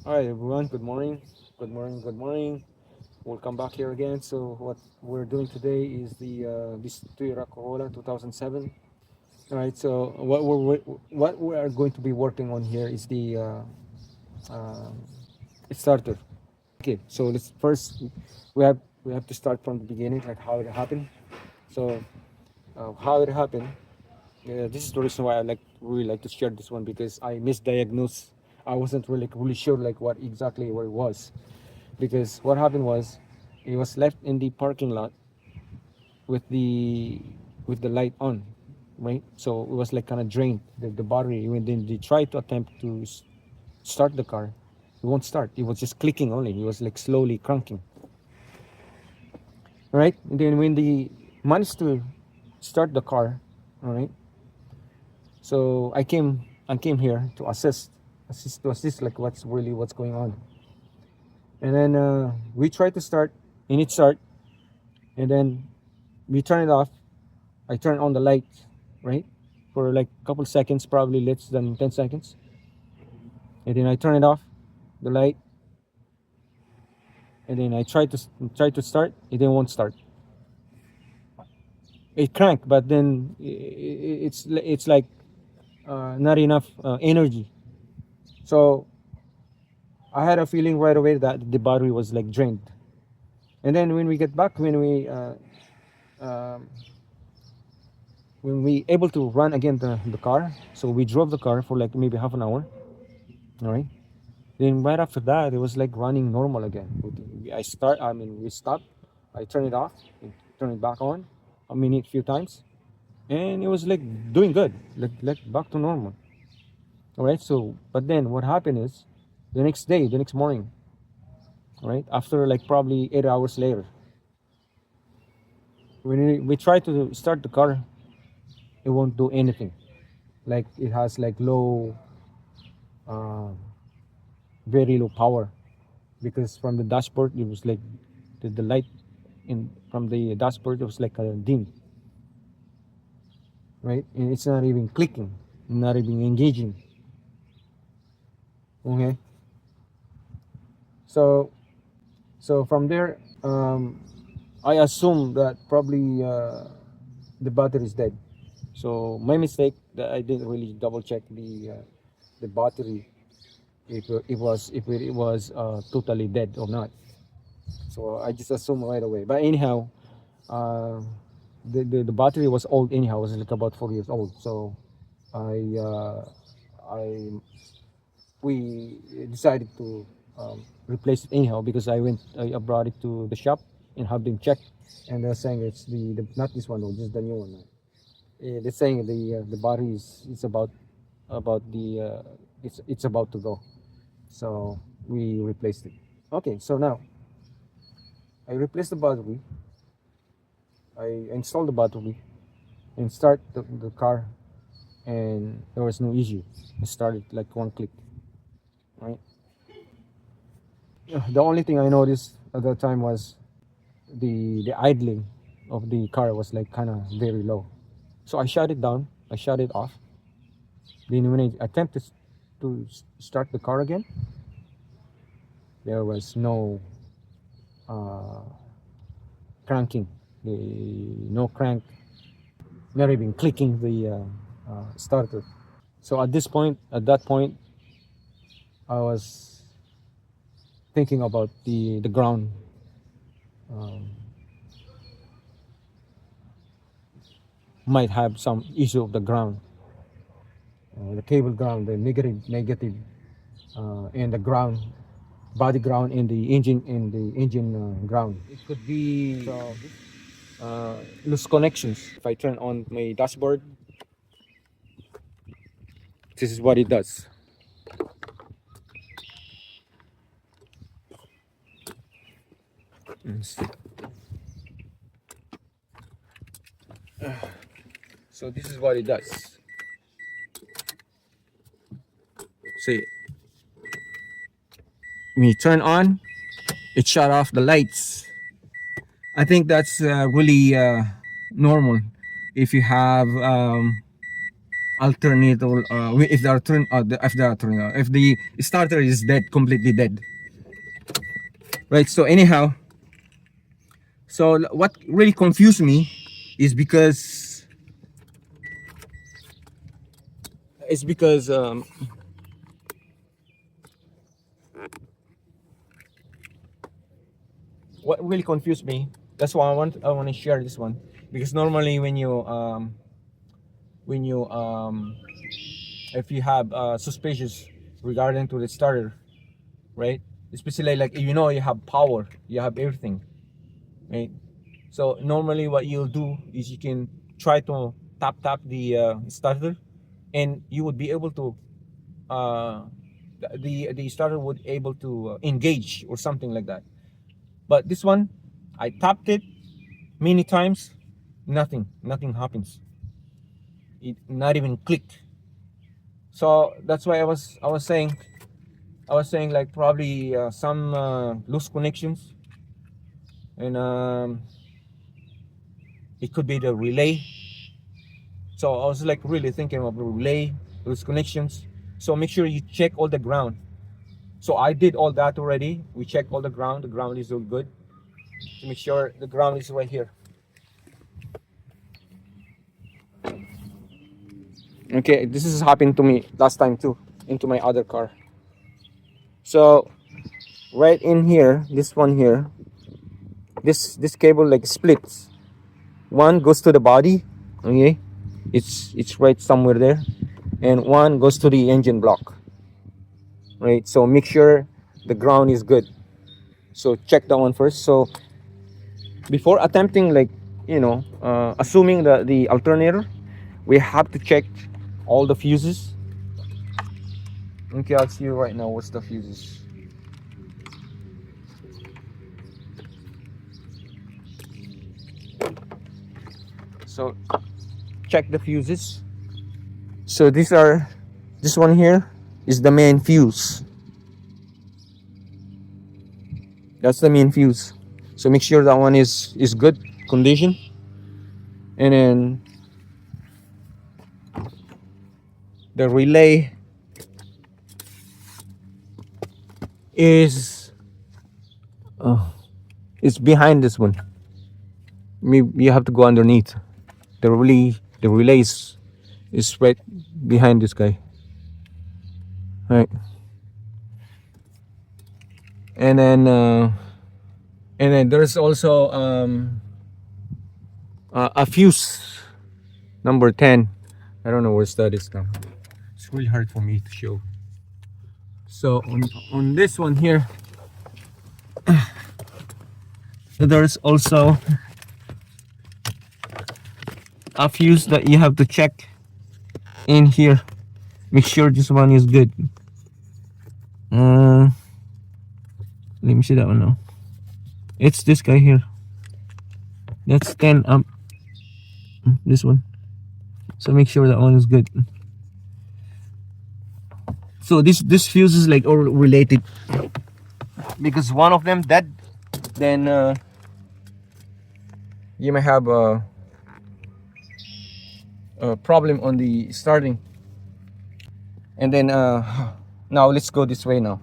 All right, everyone. Good morning. Good morning. Good morning. Welcome back here again. So what we're doing today is this Toyota Corolla 2007. All right. So what we are going to be working on here is the uh, starter. Okay. So let's first we have to start from the beginning, like how it happened. So how it happened. This is the reason why I really like to share this one because I misdiagnosed. I wasn't really sure like what it was, because what happened was it was left in the parking lot with the light on, right? So it was like kind of drained the battery. When they tried to attempt to start the car, it won't start. It was just clicking only. It was like slowly cranking, right? And then when they managed to start the car, all right. So I came here to assist like what's going on. And then we tried to start, and it start, and then we turn it off. I turn on the light, right, for like a couple seconds, probably less than 10 seconds, and then I turn it off, the light, and then I try to start. It then won't start. It cranked, but then it's like not enough energy. So I had a feeling right away that the battery was like drained. And then when we get back, um, when we able to run again the car, so we drove the car for like maybe half an hour. All right. Then right after that, it was like running normal again. We stopped. I turn it off, and turn it back on, a minute, few times, and it was like doing good, like back to normal. All right. So, but then what happened is, the next morning, right after like probably 8 hours later, when we try to start the car, it won't do anything. Like it has like uh, very low power, because from the dashboard it was like the light in from the dashboard, it was like a dim, right? And it's not even clicking, not even engaging. Okay. So from there, I assume that probably the battery is dead. So my mistake that I didn't really double check the battery, if it was totally dead or not. So I just assumed right away. But anyhow, uh, the battery was old anyhow. It was like about 4 years old. So I I we decided to replace it anyhow, because I brought it to the shop and have them checked, and they're saying it's the not this one though, just the new one. They're saying the battery is about the it's about to go. So we replaced it. Okay, so now I replaced the battery. I installed the battery and start the car, and there was no issue. It started like one click, right? The only thing I noticed at that time was the idling of the car was like kind of very low. So I shut it down. I shut it off. Then when I attempted to start the car again, there was no uh, cranking, no crank, not even clicking the starter. So at that point, I was thinking about the ground. Um, might have some issue of the ground, the cable ground, the negative, and the ground, body ground, and the engine ground. It could be loose connections. If I turn on my dashboard, this is what it does. So this is what it does. See, when you turn on, it shut off the lights. I think that's really normal if you have alternator, if the if the starter is dead, completely dead, right? So anyhow, so what really confused me is because what really confused me, that's why I want to share this one, because normally when you if you have suspicious regarding to the starter, right? Especially like, you have power, you have everything, right? So normally what you'll do is you can try to tap the starter, and you would be able to uh, the starter would able to engage or something like that. But this one, I tapped it many times, nothing happens. It not even clicked. So that's why I was saying like probably some loose connections, and it could be the relay. So I was like really thinking of the relay, loose connections. So make sure you check all the ground. So I did all that already. We checked all the ground. The ground is all good. To make sure the ground is right here. Okay, this has happened to me last time too, into my other car. So right in here, this one here, this cable like splits. One goes to the body, okay, it's right somewhere there, and one goes to the engine block, right? So make sure the ground is good. So check that one first. So before attempting, like, assuming the alternator, we have to check all the fuses. Okay, I'll see you right now what's the fuses. So check the fuses. So this one here is the main fuse. That's the main fuse. So make sure that one is good condition. And then the relay is it's behind this one. Maybe you have to go underneath. The relay is right behind this guy. Right. And then there's also a fuse number 10. I don't know where that is now. It's really hard for me to show. So on this one here, there's also a fuse that you have to check in here. Make sure this one is good. Let me see that one now. It's this guy here. That's 10 amp. This one. So make sure that one is good. So this fuse is like all related, because one of them dead, then you may have a problem on the starting. And then now let's go this way now.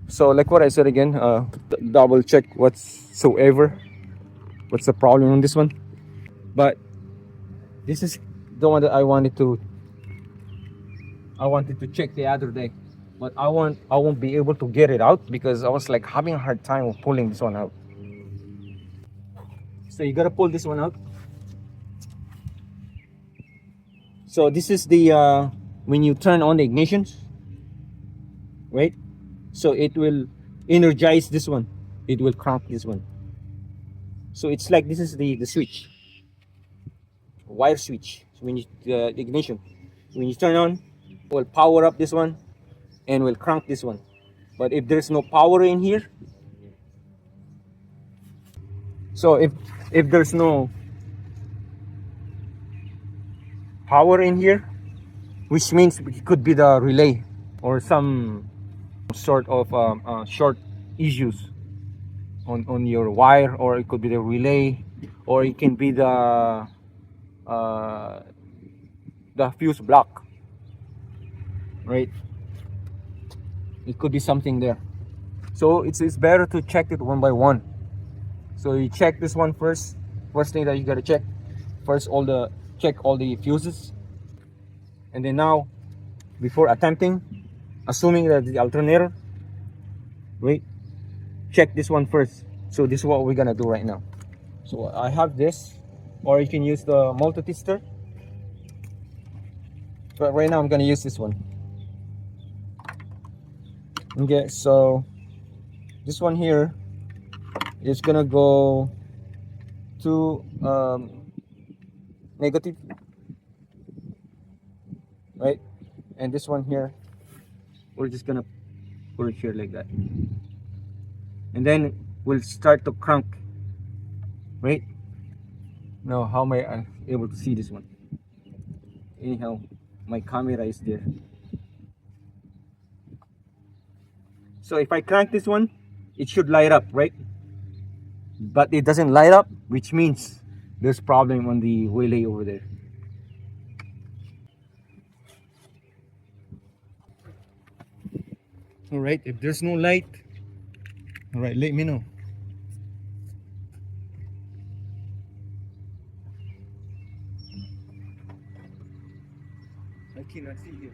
So like what I said again, double check what's the problem on this one. But this is the one that I wanted to check the other day, but I won't be able to get it out because I was like having a hard time of pulling this one out. So you gotta pull this one out. So this is the when you turn on the ignition, right? So it will energize this one. It will crank this one. So it's like this is the switch, wire switch. So when you the ignition, when you turn on, will power up this one and will crank this one. But if there's no power in here, so if there's no power in here, which means it could be the relay or some sort of short issues on your wire, or it could be the relay, or it can be the the fuse block, right? It could be something there. So it's better to check it one by one. So you check this one first. First thing that you gotta check first, check all the fuses, and then now, before attempting, assuming that the alternator, wait, check this one first. So this is what we're gonna do right now. So I have this, or you can use the multi tester, but right now I'm gonna use this one. Okay, so this one here is gonna go to negative, right? And this one here, we're just gonna put it here like that, and then we'll start to crank, right? Now, how am I able to see this one? Anyhow, my camera is there. So if I crank this one, it should light up, right? But it doesn't light up, which means there's problem on the relay over there. All right, if there's no light, all right, let me know. I cannot see here.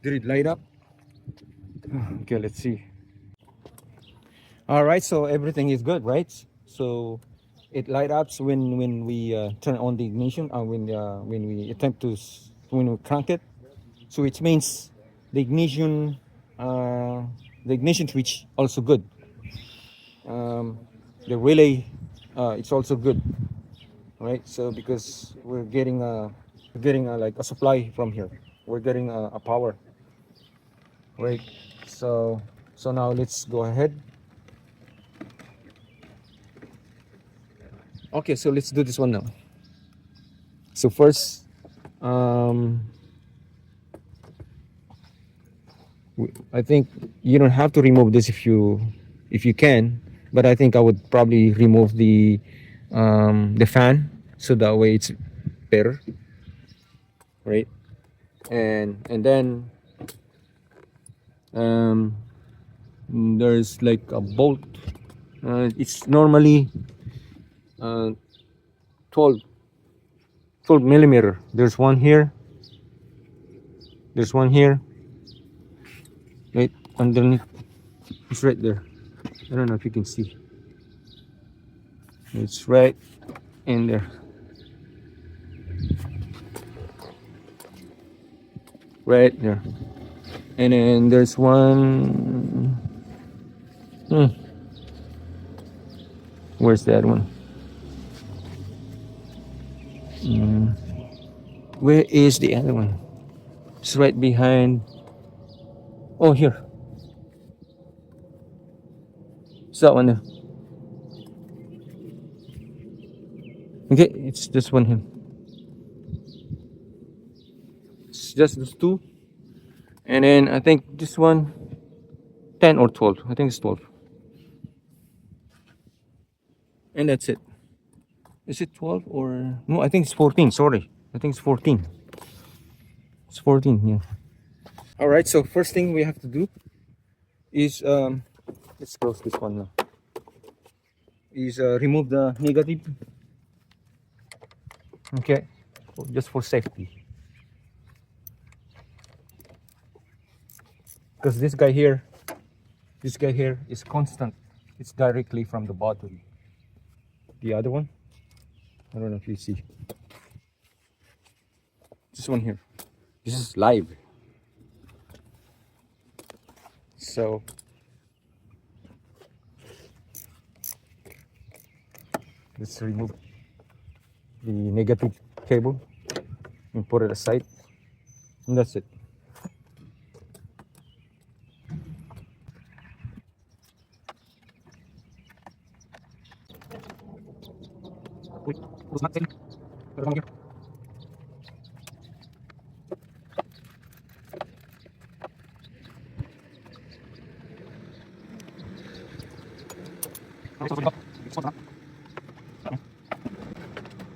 Did it light up? Okay, let's see. All right, so everything is good, right? So it light up when we turn on the ignition, when we attempt to when we crank it. So it means the ignition uh, the ignition switch also good. The relay, it's also good, right? So because we're getting like a supply from here, we're getting a power, right? So now let's go ahead. Okay, so let's do this one now. So first, I think you don't have to remove this if you can, but I think I would probably remove the fan, so that way it's better, right? And then um, there's like a bolt. It's normally uh, 12 millimeter. There's one here. There's one here. Right underneath. It's right there. I don't know if you can see. It's right in there. Right there. And then there's one. Where's that one? Where is the other one? It's right behind. Oh, here. It's that one there. Okay, it's this one here. It's just those two. And then I think this one, 10 or 12. I think it's 12. And that's it. Is it 12 or no? I think it's 14. Sorry, I think it's 14. It's 14. Yeah. All right. So first thing we have to do is let's close this one now. Is remove the negative. Okay, just for safety. Because this guy here is constant. It's directly from the battery. The other one, I don't know if you see. This one here, this is live. So let's remove the negative cable and put it aside, and that's it. Wait, there's nothing.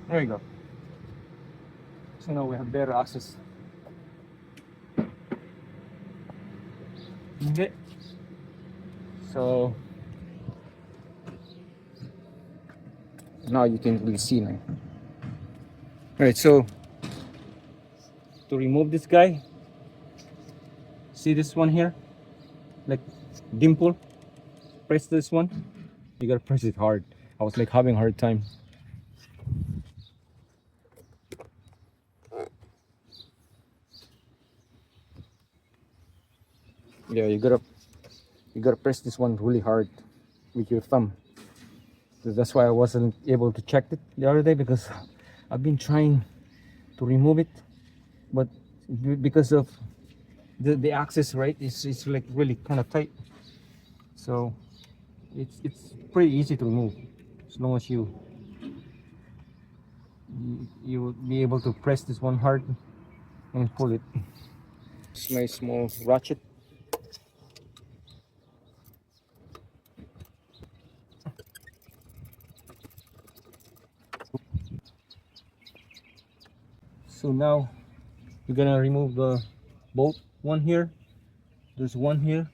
There you go. So now we have better access. Okay. So now you can really see now. Alright, so to remove this guy, see this one here? Like dimple? Press this one. You gotta press it hard. I was like having a hard time. Yeah, you gotta press this one really hard with your thumb. So that's why I wasn't able to check it the other day, because I've been trying to remove it, but because of the access, right, it's like really kind of tight. So it's pretty easy to remove as long as you will be able to press this one hard and pull it. It's my small ratchet. So now we're gonna remove the bolt one here. There's one here.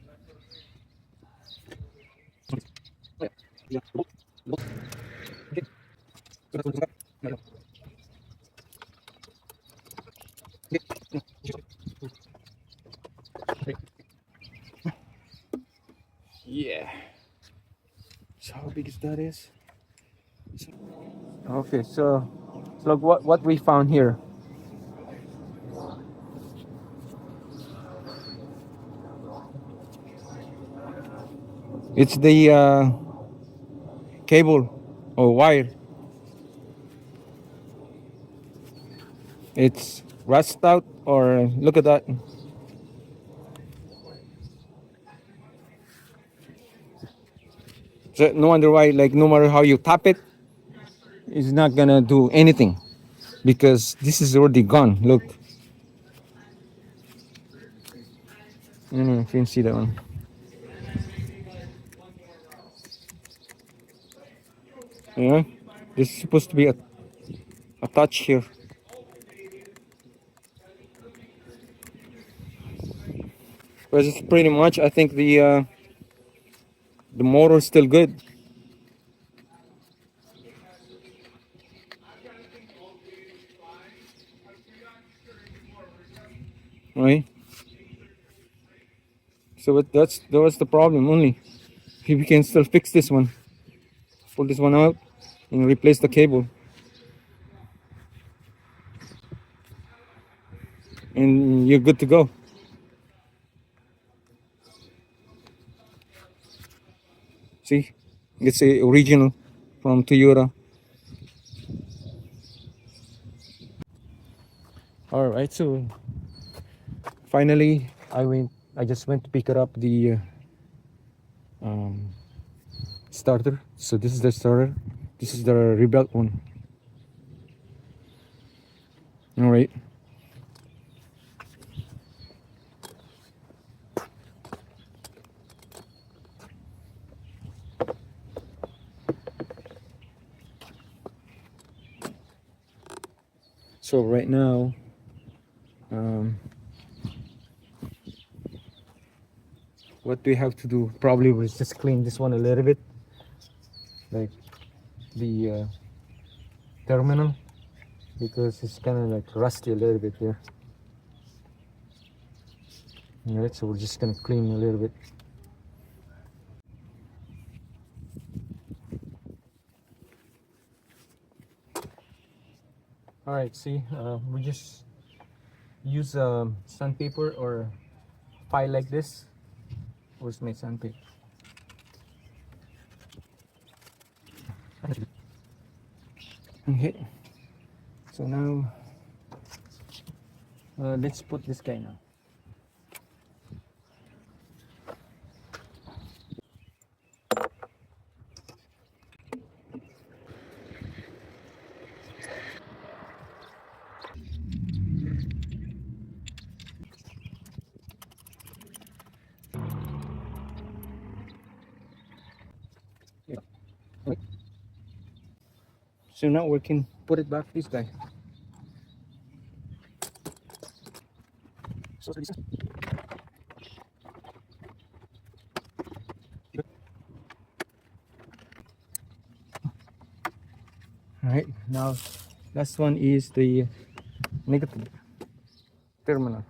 Yeah. So how big is that is? Okay, so look what we found here. It's the cable or wire. It's rust out, or look at that. So no wonder why, like, no matter how you tap it, it's not gonna do anything, because this is already gone. Look. I don't know if you can see that one. Yeah, this is supposed to be a touch here. But it's pretty much, I think the motor is still good. Right? So that was the problem only. If we can still fix this one, pull this one out and replace the cable, and you're good to go. See, it's a original from Toyota. All right, so finally I just went to pick it up, the um, starter. So this is the starter. This is the rebuilt one. All right. So right now, what we have to do probably was just clean this one a little bit, like the terminal, because it's kind of like rusty a little bit here. All right, so we're just gonna clean a little bit. All right, see, we just use sandpaper or file like this. Where's my sandpaper? Okay, so now let's put this guy now. Yeah. So now we can put it back this guy. So this all right, now last one is the negative terminal.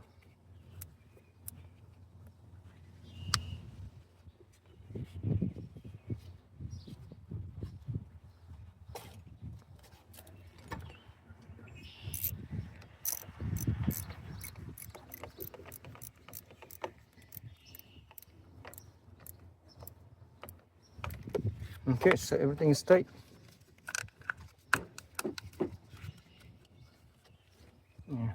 Okay, so everything is tight. Yeah.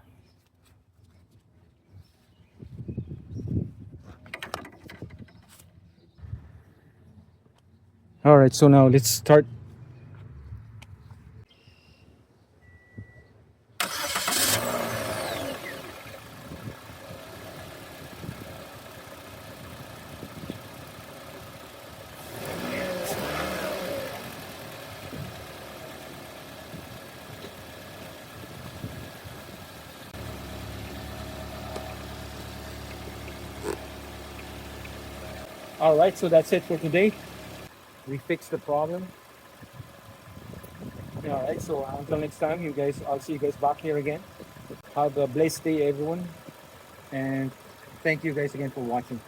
All right, so now let's start. All right, so that's it for today. We fixed the problem. All right, so until next time, you guys, I'll see you guys back here again. Have a blessed day, everyone, and thank you guys again for watching.